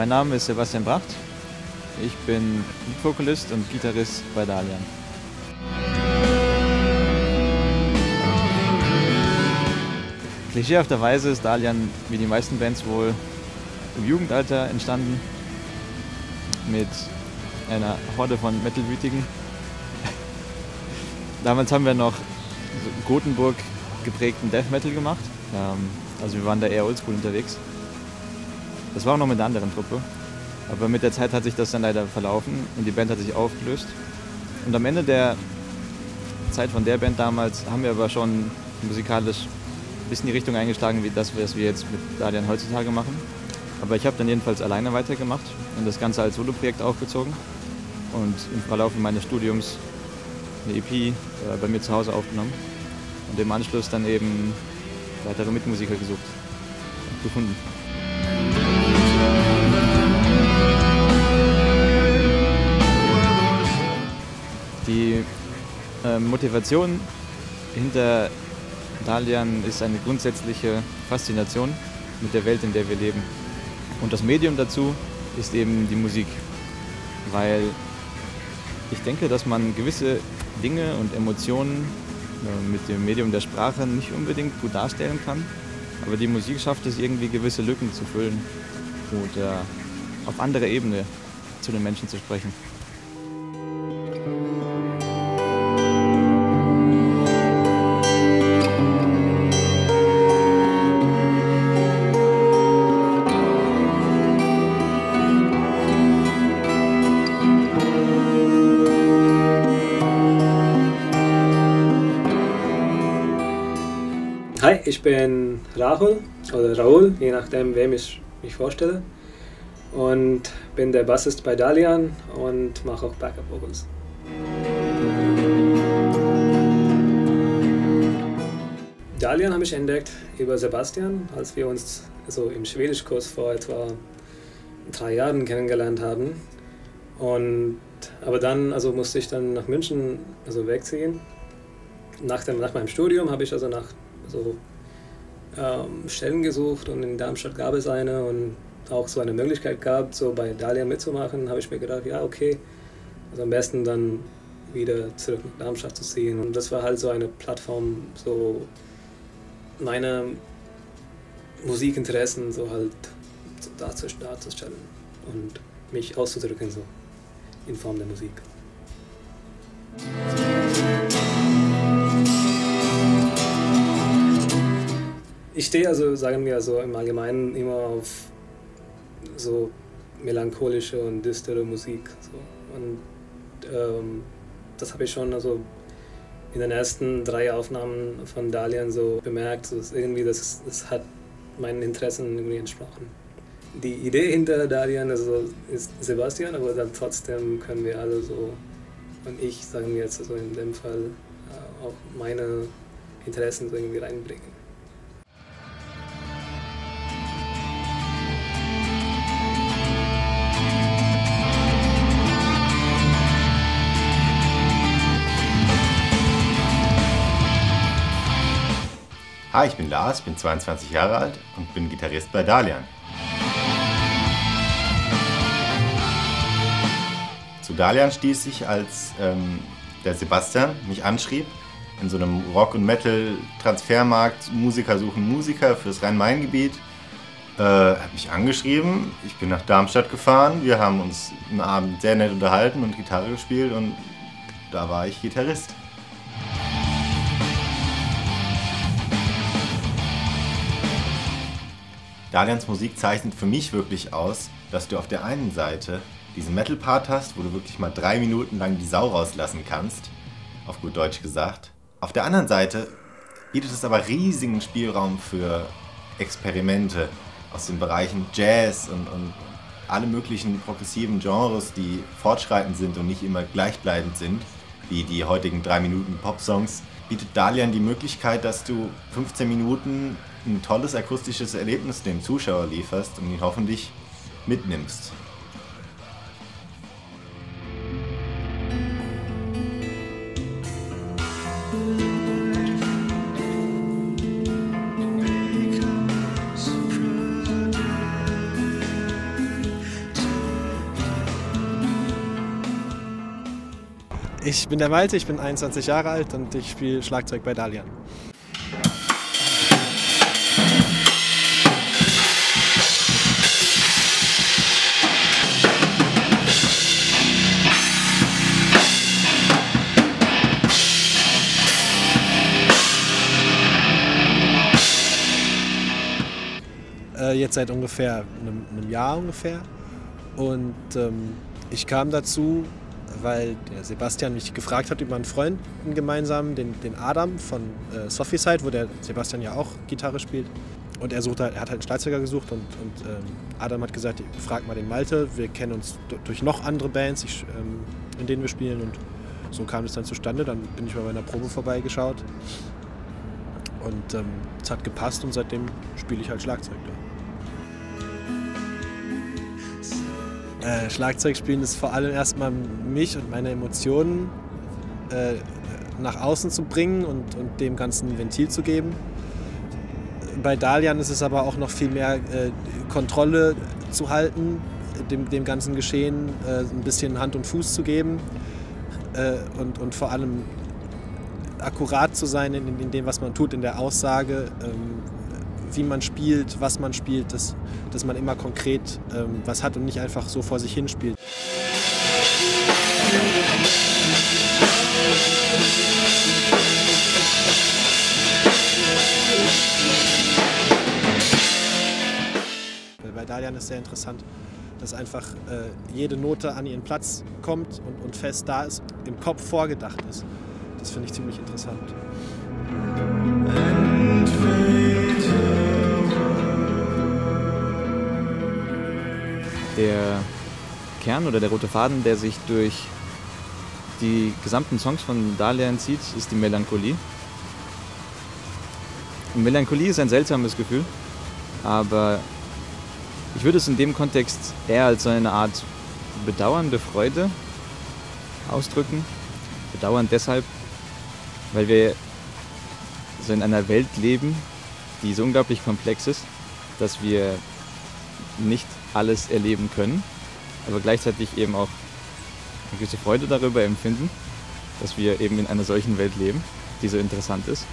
Mein Name ist Sebastian Bracht. Ich bin Lead-Vokalist und Gitarrist bei Dalian. Klischeehafterweise ist Dalian wie die meisten Bands wohl im Jugendalter entstanden, mit einer Horde von Metal-Wütigen. Damals haben wir noch so Gothenburg geprägten Death Metal gemacht, also wir waren da eher oldschool unterwegs. Das war auch noch mit einer anderen Truppe, aber mit der Zeit hat sich das dann leider verlaufen und die Band hat sich aufgelöst. Und am Ende der Zeit von der Band damals haben wir aber schon musikalisch ein bisschen die Richtung eingeschlagen, wie das, was wir jetzt mit Dalian heutzutage machen. Aber ich habe dann jedenfalls alleine weitergemacht und das Ganze als Soloprojekt aufgezogen und im Verlauf meines Studiums eine EP bei mir zu Hause aufgenommen und im Anschluss dann eben weitere Mitmusiker gesucht und gefunden. Die Motivation hinter Dalian ist eine grundsätzliche Faszination mit der Welt, in der wir leben. Und das Medium dazu ist eben die Musik, weil ich denke, dass man gewisse Dinge und Emotionen mit dem Medium der Sprache nicht unbedingt gut darstellen kann, aber die Musik schafft es irgendwie, gewisse Lücken zu füllen oder auf anderer Ebene zu den Menschen zu sprechen. Hi, ich bin Rahul oder Raul, je nachdem, wem ich mich vorstelle. Und bin der Bassist bei Dalian und mache auch Backup Vocals. Dalian habe ich entdeckt über Sebastian, als wir uns so im Schwedischkurs vor etwa 3 Jahren kennengelernt haben. Aber dann musste ich dann nach München wegziehen. Nach meinem Studium habe ich nach Stellen gesucht und in Darmstadt gab es eine und auch so eine Möglichkeit gab, so bei Dalian mitzumachen, habe ich mir gedacht, ja okay, am besten dann wieder zurück nach Darmstadt zu ziehen. Und das war halt so eine Plattform, so meine Musikinteressen darzustellen und mich auszudrücken so in Form der Musik. Ich stehe sagen wir im Allgemeinen immer auf so melancholische und düstere Musik. So. Und das habe ich schon in den ersten 3 Aufnahmen von Dalian so bemerkt. So, das hat meinen Interessen irgendwie entsprochen. Die Idee hinter Dalian ist Sebastian, aber dann trotzdem können wir alle und ich, sagen wir jetzt in dem Fall, auch meine Interessen irgendwie reinbringen. Hi, ich bin Lars, bin 22 Jahre alt und bin Gitarrist bei Dalian. Zu Dalian stieß ich, als der Sebastian mich anschrieb, in so einem Rock- und Metal-Transfermarkt, Musiker suchen Musiker fürs Rhein-Main-Gebiet. Hat mich angeschrieben, ich bin nach Darmstadt gefahren, wir haben uns einen Abend sehr nett unterhalten und Gitarre gespielt und da war ich Gitarrist. Dalians Musik zeichnet für mich wirklich aus, dass du auf der einen Seite diesen Metal-Part hast, wo du wirklich mal 3 Minuten lang die Sau rauslassen kannst, auf gut Deutsch gesagt. Auf der anderen Seite bietet es aber riesigen Spielraum für Experimente aus den Bereichen Jazz und alle möglichen progressiven Genres, die fortschreitend sind und nicht immer gleichbleibend sind, wie die heutigen 3 Minuten Pop-Songs, bietet Dalian die Möglichkeit, dass du 15 Minuten ein tolles akustisches Erlebnis dem Zuschauer lieferst und ihn hoffentlich mitnimmst. Ich bin der Malte, ich bin 21 Jahre alt und ich spiele Schlagzeug bei Dalian. Jetzt seit ungefähr einem Jahr ungefähr. Und ich kam dazu, weil der Sebastian mich gefragt hat über einen Freund, einen gemeinsamen, den Adam von Sophieside, wo der Sebastian ja auch Gitarre spielt. Und er hat halt einen Schlagzeuger gesucht und Adam hat gesagt, frag mal den Malte, wir kennen uns durch noch andere Bands, in denen wir spielen. Und so kam es dann zustande. Dann bin ich mal bei einer Probe vorbeigeschaut und es hat gepasst und seitdem spiele ich halt Schlagzeug da. Schlagzeug spielen ist vor allem erstmal mich und meine Emotionen nach außen zu bringen und dem Ganzen ein Ventil zu geben. Bei Dalian ist es aber auch noch viel mehr Kontrolle zu halten, dem ganzen Geschehen ein bisschen Hand und Fuß zu geben und vor allem akkurat zu sein in dem, was man tut, in der Aussage, wie man spielt, was man spielt, dass man immer konkret was hat und nicht einfach so vor sich hin spielt. Bei Dalian ist sehr interessant, dass einfach jede Note an ihren Platz kommt und fest da ist, im Kopf vorgedacht ist. Das finde ich ziemlich interessant. Der Kern oder der rote Faden, der sich durch die gesamten Songs von Dalian zieht, ist die Melancholie. Und Melancholie ist ein seltsames Gefühl, aber ich würde es in dem Kontext eher als so eine Art bedauernde Freude ausdrücken. Bedauernd deshalb, weil wir so in einer Welt leben, die so unglaublich komplex ist, dass wir nicht alles erleben können, aber gleichzeitig eben auch eine gewisse Freude darüber empfinden, dass wir eben in einer solchen Welt leben, die so interessant ist.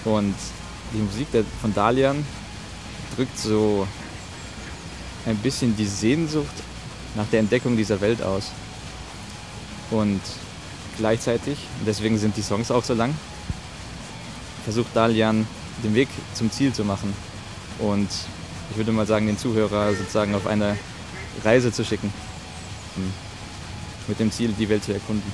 Und die Musik von Dalian drückt so ein bisschen die Sehnsucht nach der Entdeckung dieser Welt aus. Und gleichzeitig, und deswegen sind die Songs auch so lang, versucht Dalian den Weg zum Ziel zu machen und ich würde mal sagen, den Zuhörer sozusagen auf eine Reise zu schicken, mit dem Ziel, die Welt zu erkunden.